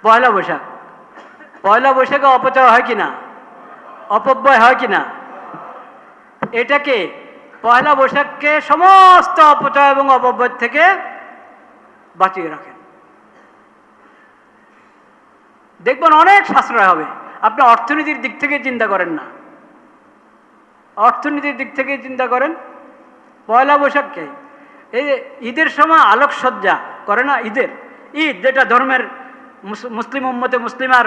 পয়লা বৈশাখ, পয়লা বৈশাখে অপচয় হয় কিনা, অপব্যয় হয় কিনা? এটাকে পয়লা বৈশাখকে সমস্ত অপচয় এবং অপব্যয় থেকে বাঁচিয়ে রাখেন, দেখবেন অনেক সাশ্রয় হবে। আপনি অর্থনীতির দিক থেকে চিন্তা করেন না, অর্থনীতির দিক থেকে চিন্তা করেন। পয়লা বৈশাখকে এই ঈদের সময় আলোকসজ্জা করে না, ঈদ যেটা ধর্মের মুসলিম উম্মতে মুসলিমার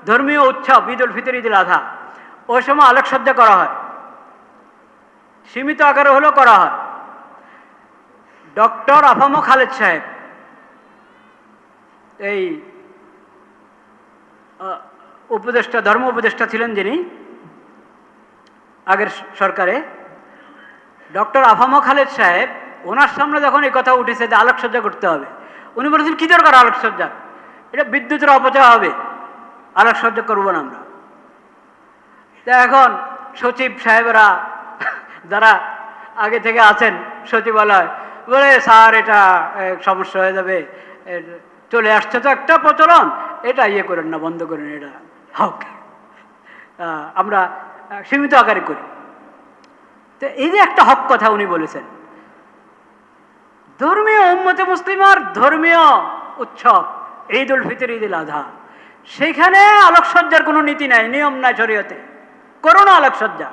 ধর্মীয় উৎসব, ঈদ উল ফিতর, ঈদ উল আজহা, ওই সময় আলোকসজ্জা করা হয়, সীমিত আকারে হলেও করা হয়। ডক্টর আফামো খালেদ সাহেব, এই উপদেষ্টা, ধর্ম উপদেষ্টা ছিলেন যিনি আগের সরকারে, ডক্টর আফামো খালেদ সাহেব, ওনার সামনে যখন এই কথা উঠেছে যে আলোকসজ্জা করতে হবে, উনি বলেছেন কি দরকার আলোকসজ্জা, এটা বিদ্যুতের অপচয় হবে, আলোকসজ্জা করবো না আমরা। তা এখন সচিব সাহেবরা যারা আগে থেকে আছেন সচিবালয়, বলে স্যার এটা সমস্যা হয়ে যাবে, চলে আসছে তো একটা প্রচলন, এটা ইয়ে করেন না, বন্ধ করেন, এটা হোক, আমরা সীমিত আকারে করি। তো এই যে একটা হক কথা উনি বলেছেন, ধর্মীয় উম্মতে মুসলিমার ধর্মীয় উৎসব ঈদ উল ফিতর, ঈদ উল আজহা, সেখানে আলোকসজ্জার কোনো নীতি নাই, নিয়ম নাই শরীয়তে, করো না আলোকসজ্জা।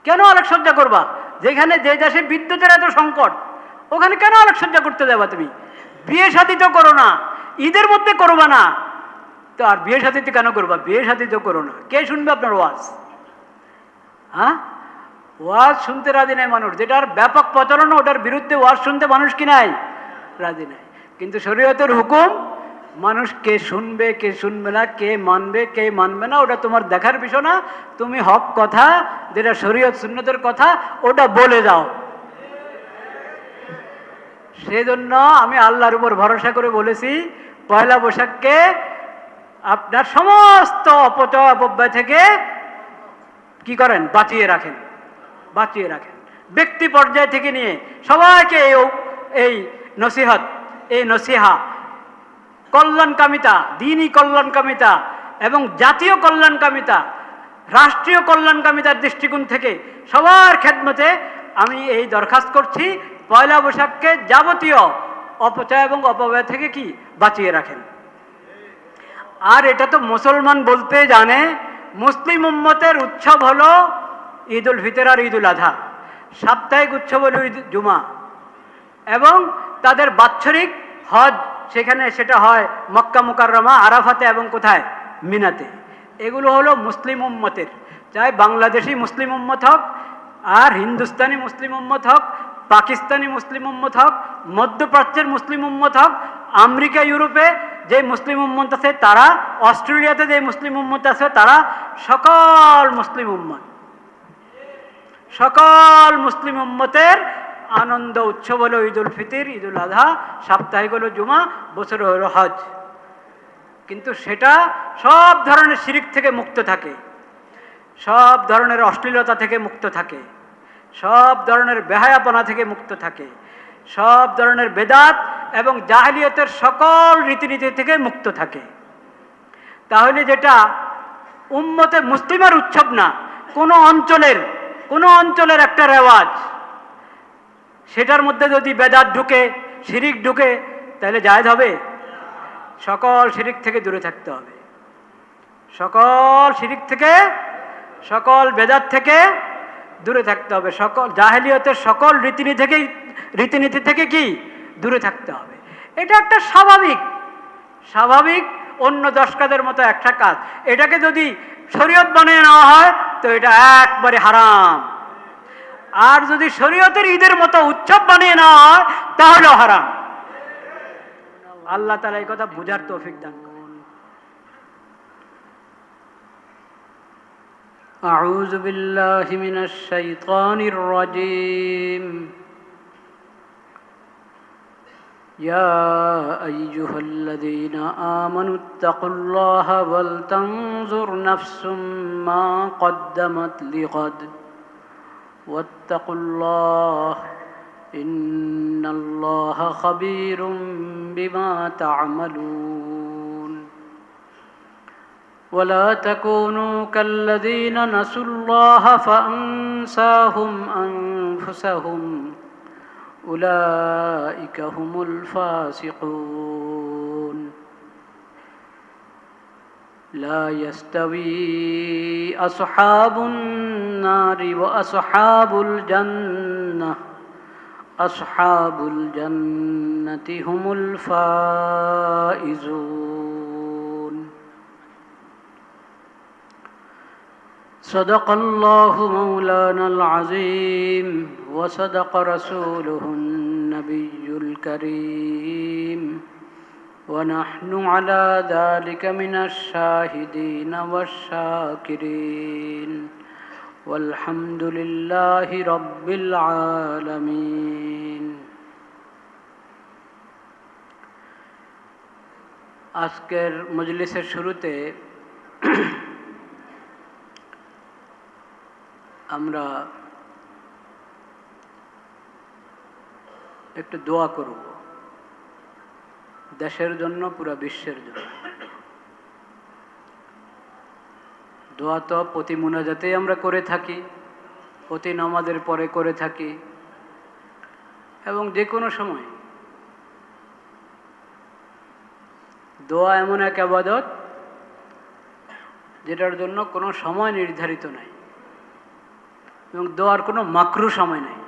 কেন আলোকসজ্জা করবা? যেখানে যে দেশে বিদ্যুতের এত সংকট, ওখানে কেন আলোকসজ্জা করতে যাবা তুমি? বিয়ে শাদী তো করো না, ঈদের মধ্যে করবা না, তো আর বিয়ে শাদী তো কেন করবা? বিয়ে শাদী তো করো না, কে শুনবে আপনার ওয়াজ? হ্যাঁ, ওয়াজ শুনতে রাজি নাই মানুষ, যেটার ব্যাপক প্রচলন, ওটার বিরুদ্ধে ওয়াজ শুনতে মানুষ কি নাই, রাজি নাই। কিন্তু শরীয়তের হুকুম, মানুষ কে শুনবে কে শুনবে না, কে মানবে কে মানবে না, ওটা তোমার দেখার বিষয় না। তুমি হক কথা, যেটা শরীয়ত সুন্নতের কথা, ওটা বলে যাও। সেজন্য আমি আল্লাহর উপর ভরসা করে বলেছি, পয়লা বৈশাখকে আপনার সমস্ত অপচয় অপব্যয় থেকে কি করেন, বাঁচিয়ে রাখেন, বাঁচিয়ে রাখেন। ব্যক্তি পর্যায় থেকে নিয়ে সবাইকে এই নসিহত, এই নসিহা, কল্যাণকামিতা, দিনই কল্যাণকামিতা এবং জাতীয় কল্যাণকামিতা, রাষ্ট্রীয় কল্যাণকামিতার দৃষ্টিকোণ থেকে সবার খেদমতে আমি এই দরখাস্ত করছি, পয়লা বৈশাখকে যাবতীয় অপচয় এবং অপব্যয় থেকে কি বাঁচিয়ে রাখেন। আর এটা তো মুসলমান বলতে জানে, মুসলিম উম্মতের উৎসব হলো ঈদ উল ফিতর আর ঈদ উল আজহা, সাপ্তাহিক উৎসব হলো ঈদ জুমা, এবং তাদের বাৎসরিক হজ, সেখানে সেটা হয় মক্কা মুকাররমা, আরাফাতে এবং কোথায়, মিনাতে। এগুলো হলো মুসলিম উম্মতের, চাই বাংলাদেশি মুসলিম উম্মত হোক, আর হিন্দুস্তানি মুসলিম উম্মত হোক, পাকিস্তানি মুসলিম উম্মত হোক, মধ্যপ্রাচ্যের মুসলিম উম্মত হোক, আমেরিকা ইউরোপে যে মুসলিম উম্মত আছে তারা, অস্ট্রেলিয়াতে যে মুসলিম উম্মত আছে তারা, সকল মুসলিম উম্মত, সকল মুসলিম উম্মতের আনন্দ উৎসব হলো ঈদ উল ফিতর, ঈদ উল আজহা, সাপ্তাহিক হলো জুমা, বছরে হলো হজ। কিন্তু সেটা সব ধরনের শিরিক থেকে মুক্ত থাকে, সব ধরনের অশ্লীলতা থেকে মুক্ত থাকে, সব ধরনের বেহায়াপনা থেকে মুক্ত থাকে, সব ধরনের বেদাত এবং জাহেলিয়তের সকল রীতিনীতি থেকে মুক্ত থাকে। তাহলে যেটা উম্মতে মুসলিমের উৎসব না, কোনো অঞ্চলের একটা রেওয়াজ, সেটার মধ্যে যদি বেদাত ঢুকে, শিরিক ঢুকে, তাহলে জায়েজ হবে? সকল শিরিক থেকে দূরে থাকতে হবে, সকল শিরিক থেকে, সকল বেদাত থেকে দূরে থাকতে হবে, সকল জাহেলিয়তের সকল রীতিনীতি থেকে কি দূরে থাকতে হবে। এটা একটা স্বাভাবিক অন্য 10 কাজের মতো একটা কাজ। এটাকে যদি শরীয়ত বানিয়ে নেওয়া হয় তো এটা একবারে হারাম, আর যদি শরীয়তের ঈদের মতো উৎসব বানিয়ে নেওয়া হয় তাহলেও হারাম। আল্লাহ তাআলা এই কথা বুঝার তৌফিক দান করুন। আউযু বিল্লাহি মিনাশ শাইতানির রাজীম। ইয়া আইয়ুহাল্লাযীনা আমানুত্তাকুল্লাহা ওয়াল তানজুর নাফসুম মা কদ্দামাত লিগাদ ওয়াত্তাকুল্লাহ ইন্নাল্লাহা খাবীরুম বিমা তা'মালুন। ولا تكونوا كالذين نسوا الله فأنساهم أنفسهم أولئك هم الفاسقون لا يستوي أصحاب النار وأصحاب الجنة أصحاب الجنة هم الفائزون صدق الله مولانا العظيم وصدق رسوله النبي الكريم ونحن على ذلك من الشاهدين والشاكرين والحمد لله رب العالمين আজকের মজলিসের শুরুতে আমরা একটু দোয়া করব দেশের জন্য, পুরো বিশ্বের জন্য। দোয়া তো প্রতি মুনাজাতেই আমরা করে থাকি, প্রতি নামাজের পরে করে থাকি, এবং যে কোনো সময়। দোয়া এমন এক ইবাদত যেটার জন্য কোনো সময় নির্ধারিত নাই, এবং দোয়ার কোনো মাকরু সময় নেই।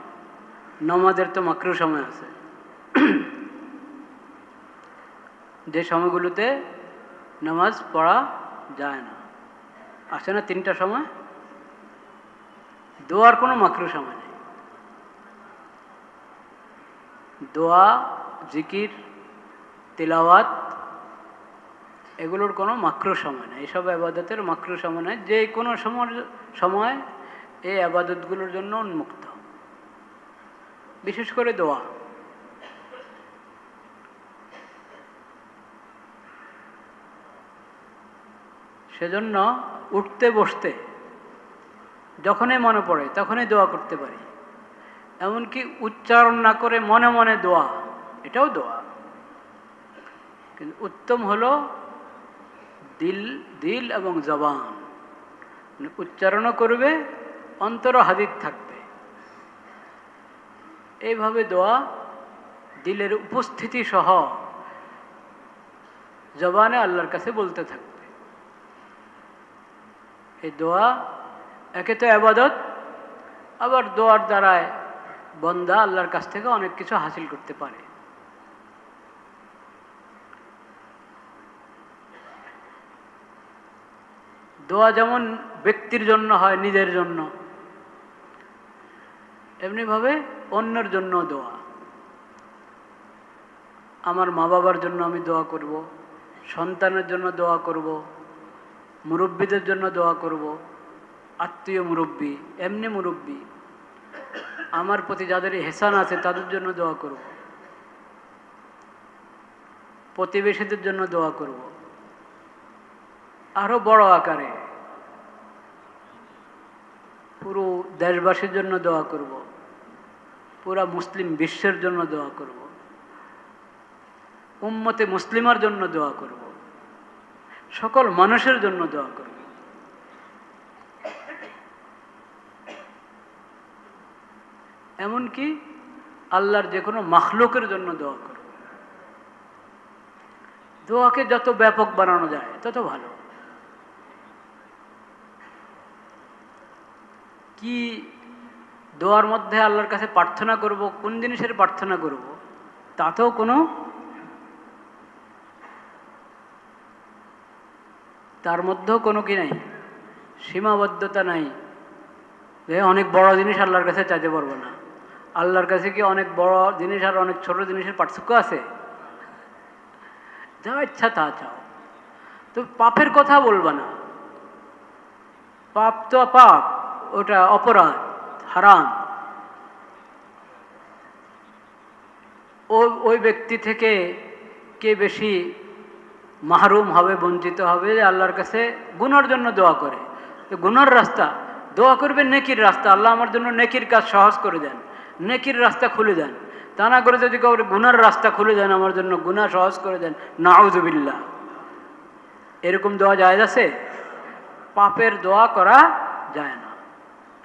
নামাজের তো মাকরু সময় আছে, যে সময়গুলোতে নামাজ পড়া যায় না। আছে না 3টা সময়? দোয়ার কোনো মাকরু সময় নেই। দোয়া, জিকির, তিলাওয়াত এগুলোর কোনো মাকরু সময় নেই। এইসব আবাদতের মাকরু সময় নেই। যে কোনো সময় এই আবাদতগুলোর জন্য উন্মুক্ত, বিশেষ করে দোয়া। সেজন্য উঠতে বসতে যখনই মনে পড়ে তখনই দোয়া করতে পারি। এমনকি উচ্চারণ না করে মনে মনে দোয়া, এটাও দোয়া। কিন্তু উত্তম হলো দিল এবং জবান, উচ্চারণও করবে, অন্তর হাজির থাকবে। এইভাবে দোয়া দিলের উপস্থিতি সহ জবানে আল্লাহর কাছে বলতে থাকবে। এই দোয়া একে তো ইবাদত, আবার দোয়ার দ্বারায় বান্দা আল্লাহর কাছ থেকে অনেক কিছু হাসিল করতে পারে। দোয়া যেমন ব্যক্তির জন্য হয়, নিজের জন্য, এমনিভাবে অন্যের জন্য দোয়া। আমার মা বাবার জন্য আমি দোয়া করব, সন্তানের জন্য দোয়া করব, মুরব্বীদের জন্য দোয়া করব, আত্মীয় মুরব্বী, এমনি মুরব্বী, আমার প্রতি যাদের হেসান আছে তাদের জন্য দোয়া করব, প্রতিবেশীদের জন্য দোয়া করব, আরো বড় আকারে পুরো দেশবাসীর জন্য দোয়া করব, পুরা মুসলিম বিশ্বের জন্য দোয়া করব, উম্মতে মুসলিমার জন্য দোয়া করব, সকল মানুষের জন্য দোয়া করব। এমনকি আল্লাহর যে কোনো মাখলুকের জন্য দোয়া করব। দোয়াকে যত ব্যাপক বানানো যায় তত ভালো। কি দোয়ার মধ্যে আল্লাহর কাছে প্রার্থনা করব, কোন জিনিসের প্রার্থনা করব, তাতেও কোনো তার মধ্যেও কোনো কি নাই, সীমাবদ্ধতা নাই যে অনেক বড় জিনিস আল্লাহর কাছে চাইতে পারবো না। আল্লাহর কাছে কি অনেক বড় জিনিস আর অনেক ছোট জিনিসের পার্থক্য আছে? যা ইচ্ছা তা চাও। তো পাপের কথা বলবা না, পাপ তো পাপ, ওটা অপরাধ, হারাম। ওই ব্যক্তি থেকে কে বেশি মাহরুম হবে, বঞ্চিত হবে যে আল্লাহর কাছে গুনার জন্য দোয়া করে। তো গুনার রাস্তা দোয়া করবে, নেকির রাস্তা, আল্লাহ আমার জন্য নেকির কাজ সহজ করে দেন, নেকির রাস্তা খুলে দেন। তা না করে যদি কাউকে গুনার রাস্তা খুলে দেন, আমার জন্য গুনাহ সহজ করে দেন, নাউযুবিল্লাহ, এরকম দোয়া জায়েজ আছে? পাপের দোয়া করা যায় না।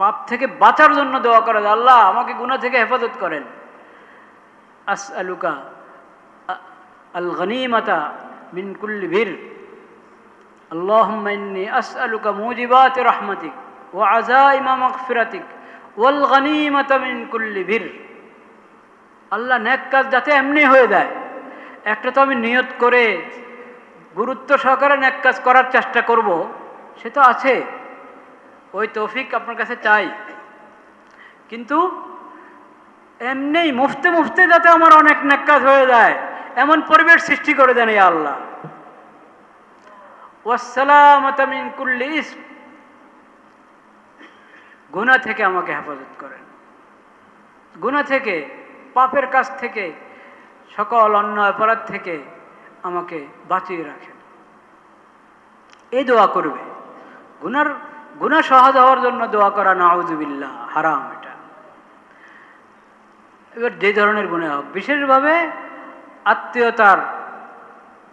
পাপ থেকে বাঁচার জন্য দোয়া করা যায়, আল্লাহ আমাকে গুনাহ থেকে হেফাজত করেন। আসআলুকা আল গনিমাতা মিন কুল্লি বির, আল্লাহুম্মা ইন্নী আসআলুকা মুজিবাতি রাহমাতিক ওয়া আযাইমা মাগফিরাতিক ওয়াল গনিমাতা মিন কুল্লি বির। আল্লাহ নেক কাজ যাতে এমনি হয়ে যায়। একটা তো আমি নিয়ত করে গুরুত্ব সহকারে নেক কাজ করার চেষ্টা করব, সে তো আছে, ওই তৌফিক আপনার কাছে চাই। কিন্তু এমনি মুফতে মুফতে যাতে আমার অনেক নেক কাজ হয়ে যায় এমন পরিবেশ সৃষ্টি করে দেন ইয়া আল্লাহ। ওয়াসসালামাতা মিন কুল্লি ইসম, গুনাহ থেকে আমাকে হেফাজত করেন, গুনাহ থেকে, পাপের কাজ থেকে, সকল অন্যায় অপরাধ থেকে আমাকে বাঁচিয়ে রাখেন। এই দোয়া করবে। গুনাহ সহজ হওয়ার জন্য দোয়া করা নাউযুবিল্লাহ হারাম এটা। এবার যে ধরনের গুনাহ হোক, বিশেষভাবে আত্মীয়তার,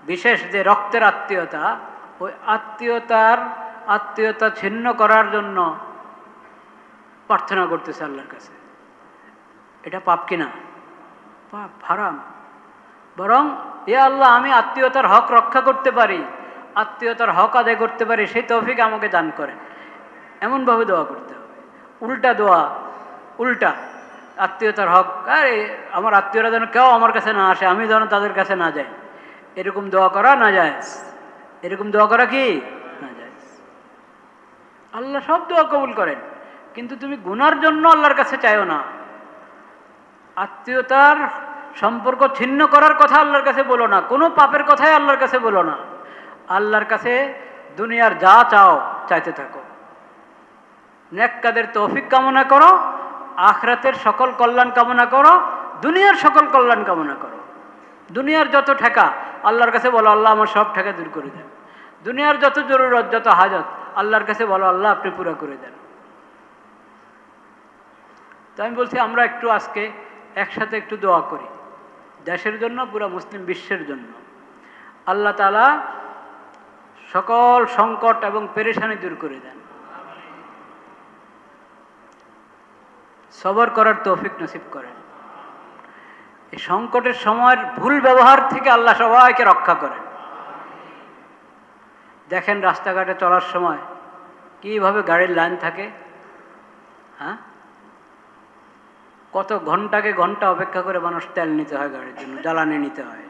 বিশেষ যে রক্তের আত্মীয়তা, ওই আত্মীয়তা ছিন্ন করার জন্য প্রার্থনা করতেছে আল্লাহর কাছে। এটা পাপ কিনা? পাপ, হারাম। বরং ইয়া আল্লাহ আমি আত্মীয়তার হক রক্ষা করতে পারি, আত্মীয়তার হক আদায় করতে পারি, সেই তৌফিক আমাকে দান করেন, এমনভাবে দোয়া করতে হবে। উল্টা দোয়া, উল্টা আত্মীয়তার হক, আরে আমার আত্মীয়রা যেন কেউ আমার কাছে না আসে, আমি যেন তাদের কাছে না যাই, এরকম দোয়া করা না যায়। এরকম দোয়া করা কি না যায়? আল্লাহ সব দোয়া কবুল করেন, কিন্তু তুমি গুনার জন্য আল্লাহর কাছে চাইও না। আত্মীয়তার সম্পর্ক ছিন্ন করার কথা আল্লাহর কাছে বলো না, কোনো পাপের কথাই আল্লাহর কাছে বলো না। আল্লাহর কাছে দুনিয়ার যা চাও চাইতে থাকো, নেক কাজের তৌফিক কামনা করো, আখিরাতের সকল কল্যাণ কামনা করো, দুনিয়ার সকল কল্যাণ কামনা করো। দুনিয়ার যত ঠেকা আল্লাহর কাছে বলো, আল্লাহ আমার সব ঠেকা দূর করে দেন। দুনিয়ার যত জরুরত, যত হাজত আল্লাহর কাছে বলো, আল্লাহ আপনি পুরা করে দেন। তো আমি বলছি আমরা একটু আজকে একসাথে একটু দোয়া করি দেশের জন্য, পুরা মুসলিম বিশ্বের জন্য। আল্লাহ তাআলা সকল সংকট এবং পেরেশানি দূর করে দেন, সবর করার তৌফিক নসিব করেন। এই সংকটের সময়ের ভুল ব্যবহার থেকে আল্লাহ সবাইকে রক্ষা করেন। দেখেন রাস্তাঘাটে চলার সময় কিভাবে গাড়ির লাইন থাকে, হ্যাঁ, কত ঘন্টাকে ঘন্টা অপেক্ষা করে মানুষ তেল নিতে হয়, গাড়ির জন্য জ্বালানি নিতে হয়।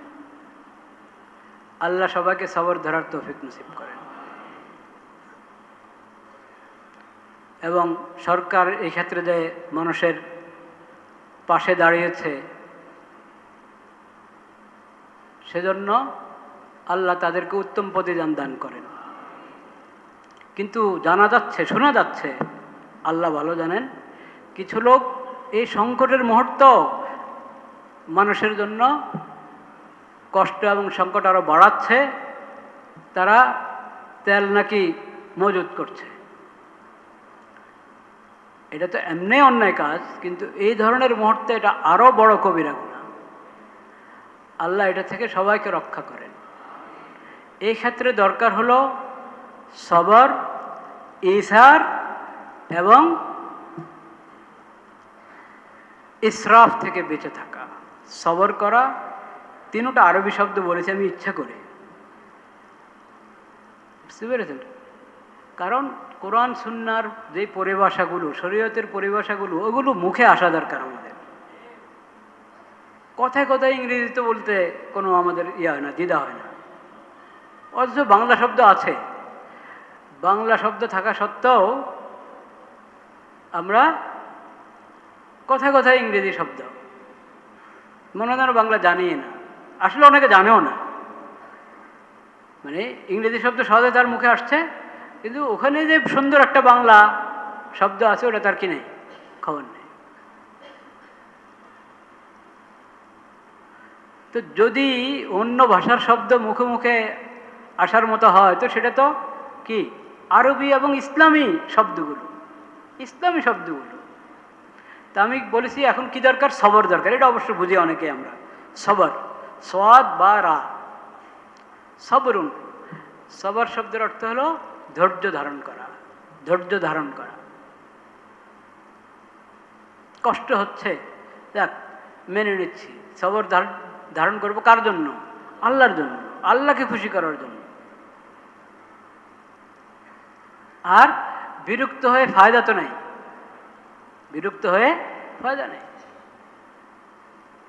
আল্লাহ সবাইকে সবর ধরার তৌফিক নসিব করেন। এবং সরকার এই ক্ষেত্রে যে মানুষের পাশে দাঁড়িয়েছে, সেজন্য আল্লাহ তাদেরকে উত্তম প্রতিদান দান করেন। কিন্তু জানা যাচ্ছে, শোনা যাচ্ছে, আল্লাহ ভালো জানেন, কিছু লোক এই সংকটের মুহূর্ত মানুষের জন্য কষ্ট এবং সংকট আরো বাড়াচ্ছে। তারা তেল নাকি মজুত করছে। এটা তো এমনি অন্যায় কাজ, কিন্তু এই ধরনের মুহূর্তে এটা আরো বড় কবিরা গুনাহ। আল্লাহ এটা থেকে সবাইকে রক্ষা করেন। এই ক্ষেত্রে দরকার হলো সবর, ইসার এবং ইসরাফ থেকে বেঁচে থাকা। সবর করা, তিনটা আরবি শব্দ বলেছি আমি ইচ্ছা করে, বুঝতে পেরেছেন? কারণ কোরআন সুন্নাহর যে পরিভাষাগুলো, শরীয়তের পরিভাষাগুলো, ওগুলো মুখে আসা দরকার আমাদের। কথায় কথায় ইংরেজিতে বলতে কোনো আমাদের হয় না, দ্বিধা হয় না। অথচ বাংলা শব্দ আছে, বাংলা শব্দ থাকা সত্ত্বেও আমরা কথায় কথায় ইংরেজি শব্দ, মনে হয় বাংলা জানি না, আসলে অনেকে জানেও না। মানে ইংরেজি শব্দ সহজে তার মুখে আসছে, কিন্তু ওখানে যে সুন্দর একটা বাংলা শব্দ আছে ওটা তার কি নেই, খবর নেই। তো যদি অন্য ভাষার শব্দ মুখে মুখে আসার মতো হয়, তো সেটা তো কি আরবি এবং ইসলামী শব্দগুলো, ইসলামী শব্দগুলো। তা আমি বলেছি এখন কি দরকার, সবর দরকার। এটা অবশ্য বুঝি অনেকে আমরা, সবর, সোয়াদ বা রা, সবরুন। সবর শব্দের অর্থ হলো ধৈর্য ধারণ করা, ধৈর্য ধারণ করা। কষ্ট হচ্ছে, দেখ মেনে নিচ্ছি, সবর ধারণ করবো। কার জন্য? আল্লাহর জন্য, আল্লাহকে খুশি করার জন্য। আর বিরক্ত হয়ে ফায়দা তো নাই, বিরক্ত হয়ে ফায়দা নেই।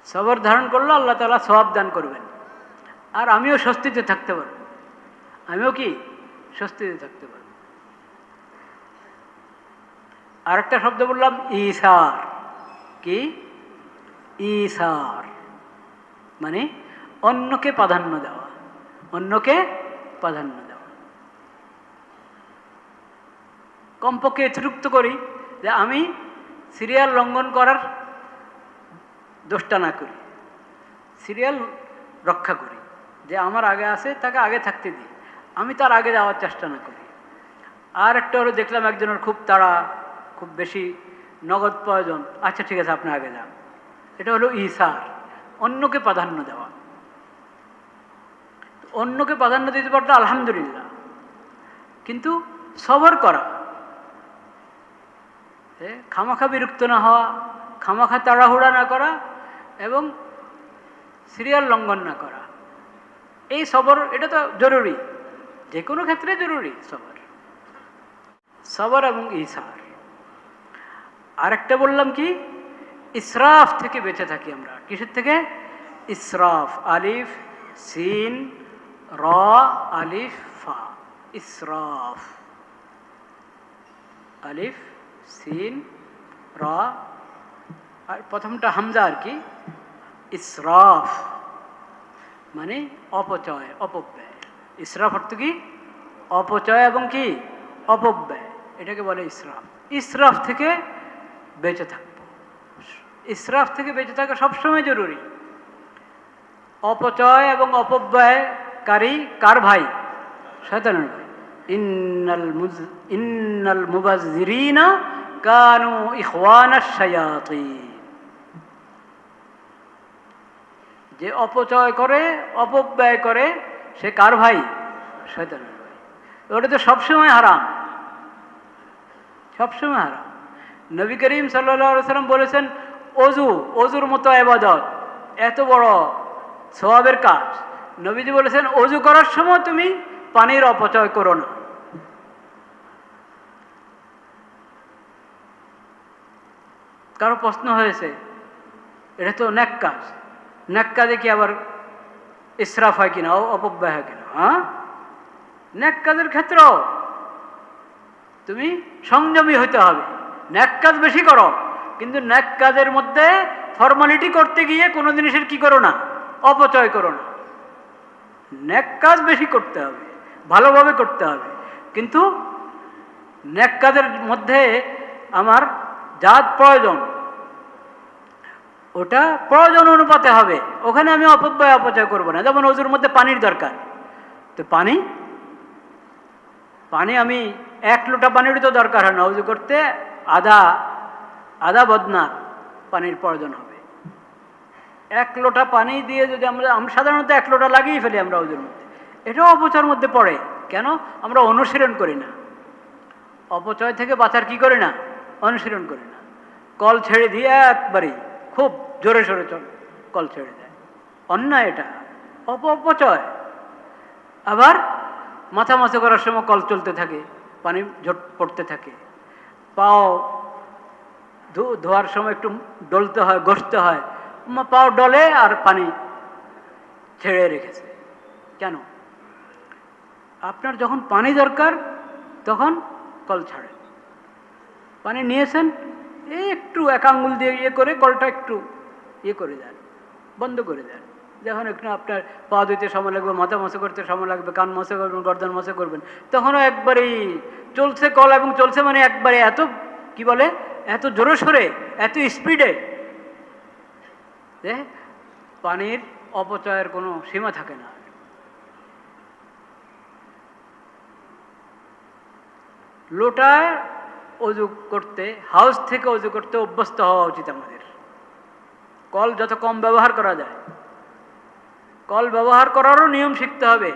সবর ধারণ করলে আল্লাহ তাআলা সওয়াব দান করবেন, আর আমিও স্বস্তিতে থাকতে পারব। আমিও কি স্বস্তিতে থাকতে পারব। আর একটা শব্দ বললাম ঈসার। কি? ঈসার মানে অন্যকে প্রাধান্য দেওয়া, অন্যকে প্রাধান্য দেওয়া। কমপক্ষে এতটুকু তো করি যে আমি সিরিয়াল লঙ্ঘন করার দোষটা না করি, সিরিয়াল রক্ষা করি। যে আমার আগে আছে তাকে আগে থাকতে দিই, আমি তার আগে যাওয়ার চেষ্টা না করি। আর একটা হলো, দেখলাম একজনের খুব তাড়া, খুব বেশি নগদ প্রয়োজন, আচ্ছা ঠিক আছে আপনি আগে যান। এটা হলো ঈসার, অন্যকে প্রাধান্য দেওয়া। অন্যকে প্রাধান্য দিতে পারলে আলহামদুলিল্লাহ, কিন্তু সবর করা, খামাখা বিরক্ত না হওয়া, খামাখা তাড়াহুড়া না করা এবং সিরিয়াল লঙ্ঘন না করা, এই সবর, এটা তো জরুরি, যে কোনো ক্ষেত্রে জরুরি সবর, সবর এবং ঈসার। আরেকটা বললাম কি, ইসরাফ থেকে বেঁচে থাকি আমরা। কিসের থেকে? ইসরাফ, আলিফ সিন র আলিফ ফা, ইসরাফ, আলিফ সিন র, আর প্রথমটা হামজা আর কি। ইসরাফ মানে অপচয়, অপব্যয়। ইসরাফ অর্থ কি? অপচয় এবং কি অপব্যয়, এটাকে বলে ইসরাফ। ইসরাফ থেকে বেঁচে থাকবো। ইসরাফ থেকে বেঁচে থাকা সবসময় জরুরি। অপচয় এবং অপব্যয়কারী কার ভাই? শয়তানের ভাই। ইন্নাল মুবাজ্জিরিনা কানু ইখওয়ানাশ শায়াতিন। যে অপচয় করে, অপব্যয় করে, সে কার ভাই? শয়তানের ভাই। ওটা তো সবসময় হারাম, সবসময় হারাম। নবী করিম সাল্লাল্লাহু আলাইহি ওয়াসাল্লাম বলেছেন, অজু, অজুর মতো ইবাদত, এত বড় সওয়াবের কাজ। নবীজি বলেছেন, অজু করার সময় তুমি পানির অপচয় করো না। কারো প্রশ্ন হয়েছে, এটা তো নেক কাজ, নেক কাজে কি আবার ইসরাফ হয় কিনা, অপব্যয় হয় কিনা? হ্যাঁ, নেক কাজের ক্ষেত্রেও তুমি সংযমী হইতে হবে। নেক কাজ বেশি করো, কিন্তু নেক কাজের মধ্যে ফর্মালিটি করতে গিয়ে কোনো জিনিসের কি করো না, অপচয় করো না। নেক কাজ বেশি করতে হবে, ভালোভাবে করতে হবে, কিন্তু নেক কাজের মধ্যে আমার যা প্রয়োজন ওটা প্রয়োজন অনুপাতে হবে। ওখানে আমি অপব্যয় অপচয় করবো না। যেমন ওজুর মধ্যে পানির দরকার, তো পানি আমি 1 লোটা পানিরই তো দরকার হয় না। ওজু করতে আধা বদনা পানির প্রয়োজন হবে। 1 লোটা পানি দিয়ে যদি আমরা সাধারণত 1 লোটা লাগিয়ে ফেলি আমরা ওজুর মধ্যে, এটাও অপচয়ের মধ্যে পড়ে। কেন? আমরা অনুশীলন করি না, অপচয় থেকে বাঁচার কি করি না, অনুশীলন করি না। কল ছেড়ে দিয়ে একবারই খুব জোরে সোরে কল ছেড়ে দেয়, অন্যায় এটা, অপচয়। আবার মাথা মাথা করার সময় কল চলতে থাকে, পানি ঝট পড়তে থাকে। পাও ধোয়ার সময় একটু ডলতে হয়, ঘষতে হয়, পাও ডলে আর পানি ছেড়ে রেখেছে। কেন? আপনার যখন পানি দরকার তখন কল ছাড়েন। পানি নিয়েছেন, একটু 1 আঙ্গুল দিয়ে করে কলটা একটু করে দেন, বন্ধ করে দেন। যখন একটু আপনার পা ধুইতে সময় লাগবে, মাথা মশা করতে সময় লাগবে, কান মশা করবেন, গর্দন মশা করবেন, তখনও একবারেই চলছে কল, এবং চলছে মানে একবারে এত কি বলে, এত জোরে সোরে, এত স্পিডে যে পানির অপচয়ের কোনো সীমা থাকে না। লোটায় অজু করতে, হাউস থেকে অজু করতে অভ্যস্ত হওয়া উচিত আমাদের। কল যত কম ব্যবহার করা যায়, কল ব্যবহার করারও নিয়ম শিখতে হবে।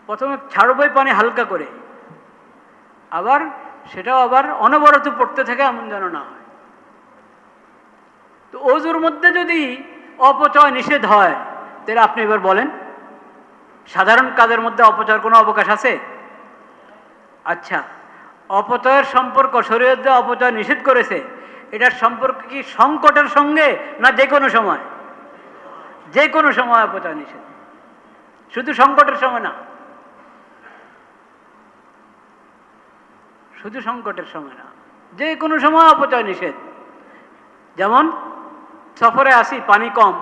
প্রথমে ছাড়বই পানি হালকা করে, আবার সেটাও আবার অনবরত পড়তে থাকে, এমন যেন না হয়। তো অজুর মধ্যে যদি অপচয় নিষেধ হয়, তাহলে আপনি এবার বলেন সাধারণ কাজের মধ্যে অপচয়ের কোনো অবকাশ আছে? আচ্ছা, অপচয়ের সম্পর্ক শরীয়তে অপচয় নিষেধ করেছে, এটার সম্পর্ক কি সংকটের সঙ্গে না যে কোনো সময়? যে কোনো সময় অপচয় নিষেধ, শুধু সংকটের সময় না, শুধু সংকটের সময় না, যে কোনো সময় অপচয় নিষেধ। যেমন সফরে আসি, পানি কম,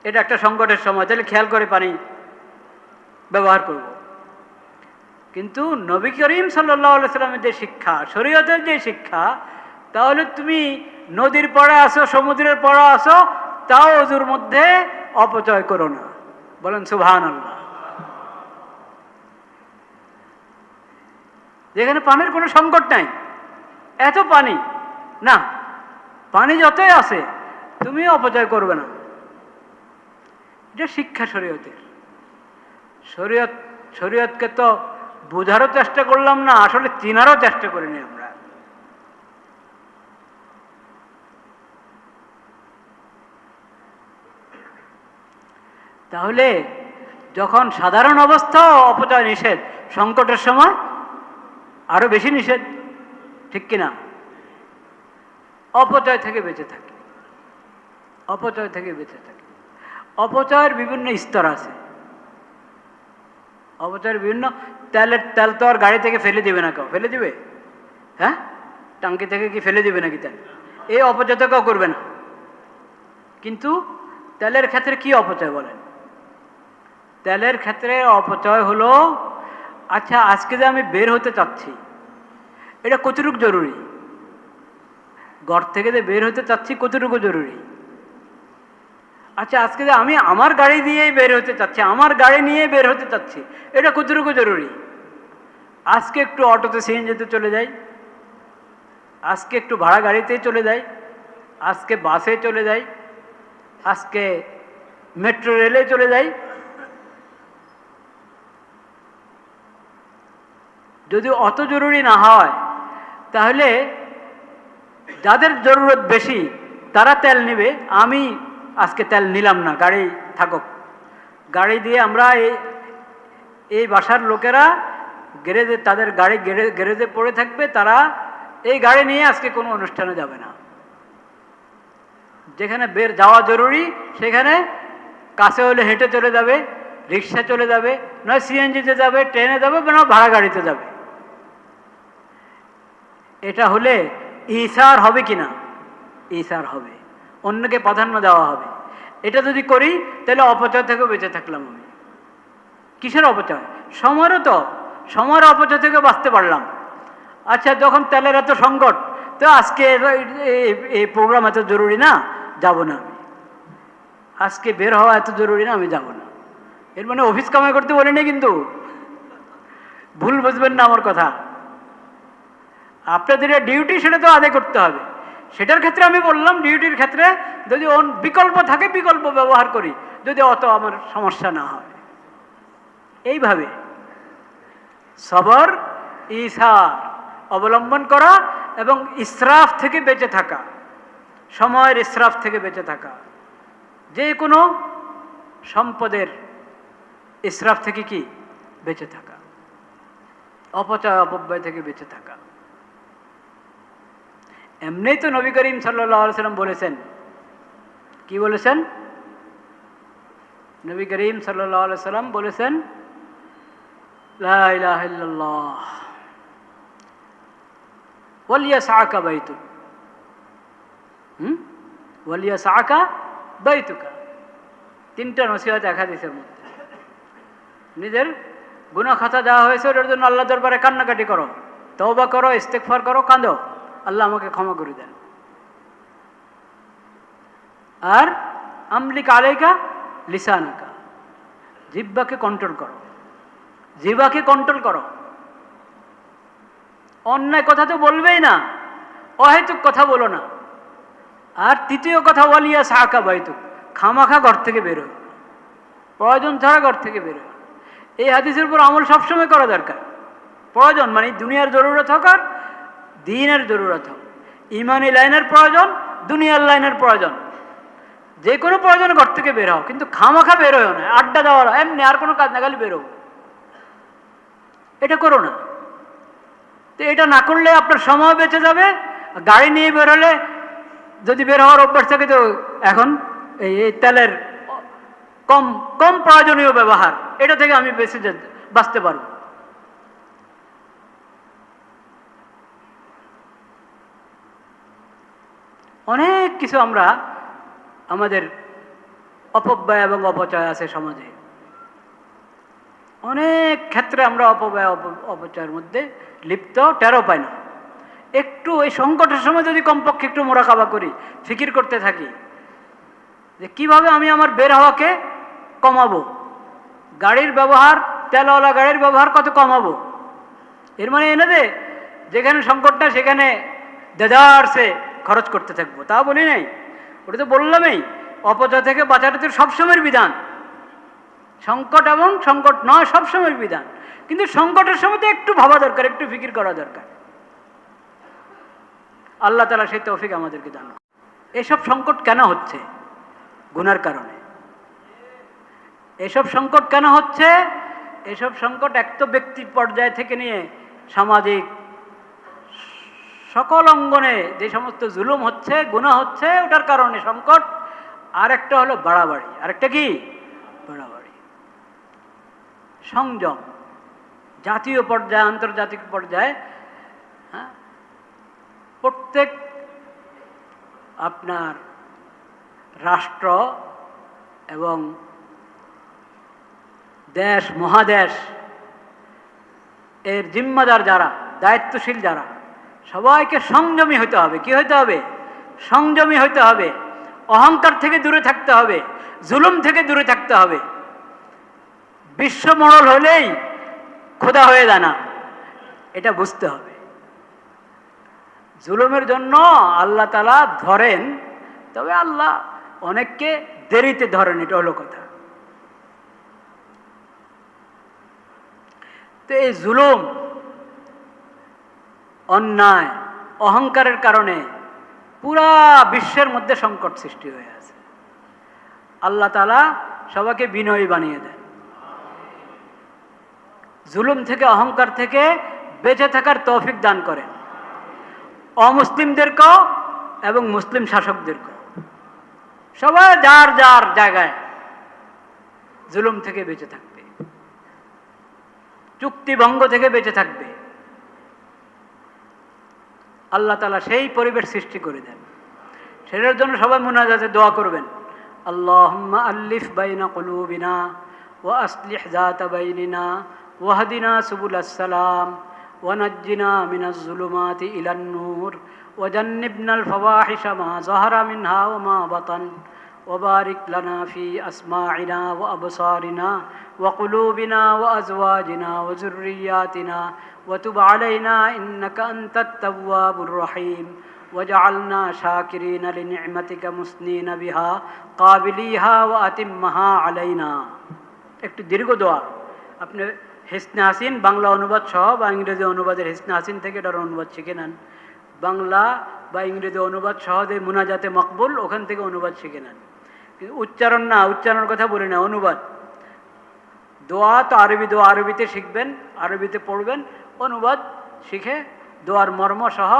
এটা একটা সংকটের সময়, তাহলে খেয়াল করে পানি ব্যবহার করব। কিন্তু নবী করিম সাল্লাল্লাহু আলাইহি সাল্লামের যে শিক্ষা, শরীয়তের যে শিক্ষা, তাহলে তুমি নদীর পাড়ে আসো, সমুদ্রের পাড়ে আসো, তাও ওযুর মধ্যে অপচয় করো না। বলেন সুবহানাল্লাহ। যেখানে পানির কোনো সংকট নাই, এত পানি না, পানি যতই আছে তুমি অপচয় করবে না, এটা শিক্ষা শরীয়তের। শরীয়তকে তো বোঝারও চেষ্টা করলাম না, আসলে চিনারও চেষ্টা করিনি আমরা। তাহলে যখন সাধারণ অবস্থাও অপচয় নিষেধ, সংকটের সময় আরো বেশি নিষেধ, ঠিক কিনা? অপচয় থেকে বেঁচে থাকি, অপচয় থেকে বেঁচে থাকি। অপচয়ের বিভিন্ন স্তর আছে। অপচয়ের বিভিন্ন, তেল তো আর গাড়ি থেকে ফেলে দিবে না, কেউ ফেলে দিবে? হ্যাঁ, টাঙ্কি থেকে কি ফেলে দিবে নাকি তেল? এই অপচয় তো কেউ করবে না। কিন্তু তেলের ক্ষেত্রে কি অপচয় বলেন? তেলের ক্ষেত্রে অপচয় হলো, আচ্ছা আজকে যে আমি বের হতে চাচ্ছি, এটা কতটুকু জরুরি? ঘর থেকে যে বের হতে চাচ্ছি কতটুকু জরুরি? আচ্ছা আজকে যে আমি আমার গাড়ি দিয়েই বের হতে চাচ্ছি, আমার গাড়ি নিয়ে বের হতে চাচ্ছি, এটা কতটুকু জরুরি? আজকে একটু অটোতে সিএনজিতে চলে যাই, আজকে একটু ভাড়া গাড়িতে চলে যাই, আজকে বাসে চলে যাই, আজকে মেট্রো রেলে চলে যাই। যদি অত জরুরি না হয়, তাহলে যাদের জরুরত বেশি তারা তেল নেবে, আমি আজকে তেল নিলাম না, গাড়ি থাকুক। গাড়ি দিয়ে আমরা এই বাসার লোকেরা গ্যারেজে, তাদের গাড়ি গ্যারেজে পড়ে থাকবে, তারা এই গাড়ি নিয়ে আজকে কোনো অনুষ্ঠানে যাবে না। যেখানে বের যাওয়া জরুরি সেখানে কাছে হলে হেঁটে চলে যাবে, রিক্সা চলে যাবে, নয় সিএনজিতে যাবে, ট্রেনে যাবে, না ভাড়া গাড়িতে যাবে। এটা হলে ইসার হবে কি না? ইসার হবে, অন্যকে প্রাধান্য দেওয়া হবে। এটা যদি করি তাহলে অপচয় থেকে বেঁচে থাকলাম আমি। কিসের অপচয়? সময়েরও তো, সময়ের অপচয় থেকে বাঁচতে পারলাম। আচ্ছা যখন তেলের এত সংকট, তো আজকে এই প্রোগ্রাম এত জরুরি না, যাব না আমি। আজকে বের হওয়া এত জরুরি না, আমি যাব না। এর মানে অফিস কামাই করতে বলিনি, কিন্তু ভুল বুঝবেন না আমার কথা। আপনাদের ডিউটি সেটা তো আদায় করতে হবে। সেটার ক্ষেত্রে আমি বললাম, ডিউটির ক্ষেত্রে যদি বিকল্প থাকে বিকল্প ব্যবহার করি, যদি অত আমার সমস্যা না হয়। এইভাবে সবর, ইসার অবলম্বন করা এবং ইসরাফ থেকে বেঁচে থাকা, সময়ের ইসরাফ থেকে বেঁচে থাকা, যে কোনো সম্পদের ইসরাফ থেকে কি বেঁচে থাকা, অপচয় অপব্যয় থেকে বেঁচে থাকা। এমনি তো নবী করিম সাল্লাল্লাহু আলাইহি সাল্লাম বলেছেন, কি বলেছেন? নবী করিম সাল্লাল্লাহু আলাইহি সাল্লাম বলেছেন, লা ইলাহা ইল্লাল্লাহ ওয়ালিয়াসআকা বাইতুক, ওয়ালিয়াসআকা বাইতুকা। তিনটা নসিহত এক হাদিসের মধ্যে। নিজের গুনাহ খাতা দেওয়া হয়েছে, ওটার জন্য আল্লাহ দরবারে কান্নাকাটি করো, তওবা করো, ইস্তেগফার করো, কাঁদো, আল্লাহ আমাকে ক্ষমা করে দেন। আর আমলিক আলাইকা লিসানাকা, জিহ্বাকে কন্ট্রোল করো, জিহ্বাকে কন্ট্রোল করো। অন্যায় কথা তো বলবেই না, অহেতুক কথা বলো না। আর তৃতীয় কথা, ওয়ালিয়াসআকা বাইতুক, খামাখা ঘর থেকে বেরো। প্রয়োজন ছাড়া ঘর থেকে বেরোয় না। এই হাদিসের উপর আমল সবসময় করা দরকার। প্রয়োজন মানে দুনিয়ার জরুরত হোক আর দ্বীনের জরুরত হোক, ইমানি লাইনের প্রয়োজন, দুনিয়ার লাইনের প্রয়োজন, যে কোনো প্রয়োজনে ঘর থেকে বের হও, কিন্তু খামাখা বেরোয় না, আড্ডা দেওয়ার এমনি আর কোনো কাজ না, খালি বেরো, এটা করো না। তো এটা না করলে আপনার সময় বেঁচে যাবে। গাড়ি নিয়ে বেরোলে যদি বের হওয়ার অভ্যাস থাকে, তো এখন এই তেলের কম কম প্রয়োজনীয় ব্যবহার, এটা থেকে আমি বাঁচতে পারবো। অনেক কিছু আমরা আমাদের অপব্যয় এবং অপচয় আছে সমাজে, অনেক ক্ষেত্রে আমরা অপব্যয় অপচয়ের মধ্যে লিপ্ত, টেরও পাই না। একটু ওই সংকটের সময় যদি কমপক্ষে একটু মোরাকাবা করি, ফিকির করতে থাকি যে কিভাবে আমি আমার বের হওয়াকে কমাবো, গাড়ির ব্যবহার, তেলওয়ালা গাড়ির ব্যবহার কত কমাবো। এর মানে এনে দে যেখানে সংকটটা সেখানে দেদারসে খরচ করতে থাকবো, তা বলি নাই। ওটা তো বললামই, অপচয় থেকে বাঁচাটা তো সবসময়ের বিধান, সংকট এবং সংকট নয় সবসময়ের বিধান। কিন্তু সংকটের সময় তো একটু ভাবা দরকার, একটু ফিকির করা দরকার। আল্লাহ তাআলা সেই তৌফিক আমাদেরকে দান করুন। এসব সংকট কেন হচ্ছে? গুনার কারণে। এসব সংকট কেন হচ্ছে? এসব সংকট এক তো ব্যক্তি পর্যায় থেকে নিয়ে সামাজিক সকল অঙ্গনে যে সমস্ত জুলুম হচ্ছে, গুনাহ হচ্ছে, ওটার কারণে সংকট। আর একটা হলো বাড়াবাড়ি, আরেকটা কি? বাড়াবাড়ি। সংযম জাতীয় পর্যায়ে, আন্তর্জাতিক পর্যায়ে, হ্যাঁ, প্রত্যেক আপনার রাষ্ট্র এবং দেশ, মহাদেশ এর জিম্মাদার যারা, দায়িত্বশীল যারা, সবাইকে সংযমী হতে হবে। কি হতে হবে? সংযমী হতে হবে। অহংকার থেকে দূরে থাকতে হবে, জুলুম থেকে দূরে থাকতে হবে। বিশ্ব মডেল হলেই খোদা হয়ে যায় না, এটা বুঝতে হবে। জুলুমের জন্য আল্লাহ তাআলা ধরেন, তবে আল্লাহ অনেককে দেরিতে ধরেন, এটা হলো কথা। তো এই জুলুম, অন্যায়, অহংকারের কারণে পুরা বিশ্বের মধ্যে সংকট সৃষ্টি হয়ে আছে। আল্লাহ তাআলা সবাইকে বিনয়ী বানিয়ে দেন, জুলুম থেকে, অহংকার থেকে বেঁচে থাকার তৌফিক দান করেন, অমুসলিমদেরকেও এবং মুসলিম শাসকদেরকেও। সবাই যার যার জায়গায় জুলুম থেকে বেঁচে থাকবে, চুক্তি ভঙ্গ থেকে বেঁচে থাকবে। আল্লাহ তাআলা সেই পরিবেশ সৃষ্টি করে দেন। সেটার জন্য সবাই মুনাজাতে দোয়া করবেন, আল্লাহুম্মা আল্লিফ বাইনা কুলুবিনা ওয়া আসলিহ যাতা বাইনিনা ওয়াহদিনা সুবুলাস সালাম ওয়া নাজ্জিনা মিনাজ যুলুমাতি ইলান নূর ওয়া জান্নিবনাল ফাওয়াহিশা মা যাহারা মিনহা ওয়া মা বাতান ওয়া বারিক লানা ফি আসমাইনা ওয়া আবসারিনা ওয়া কুলুবিনা ওয়া আজওয়াজিনা ওয়া যুররিয়াতিনা ওয়া তুব আলাইনা ইন্নাকা আনতাত তাওয়াবুর রহিম ওয়াজআলনা শাকিরিনা লিনি'মাতিকা মুসনিনা বিহা কাবিলিহা ওয়া আতিম্মাহা আলাইনা। একটু দীর্ঘ দোয়া, আপনি হিসনে হাসিন বাংলা অনুবাদ সহ বা ইংরেজি অনুবাদের হিসনে হাসিন থেকে এটার অনুবাদ শিখে নেন। বাংলা বা ইংরেজি অনুবাদ সহ যে মুনাজাতে মকবুল, ওখান থেকে অনুবাদ শিখে নেন। উচ্চারণ না, উচ্চারণের কথা বলি না, অনুবাদ। দোয়া তো আরবি, দোয়া আরবিতে শিখবেন, আরবিতে পড়বেন, অনুবাদ শিখে দোয়ার মর্ম সহ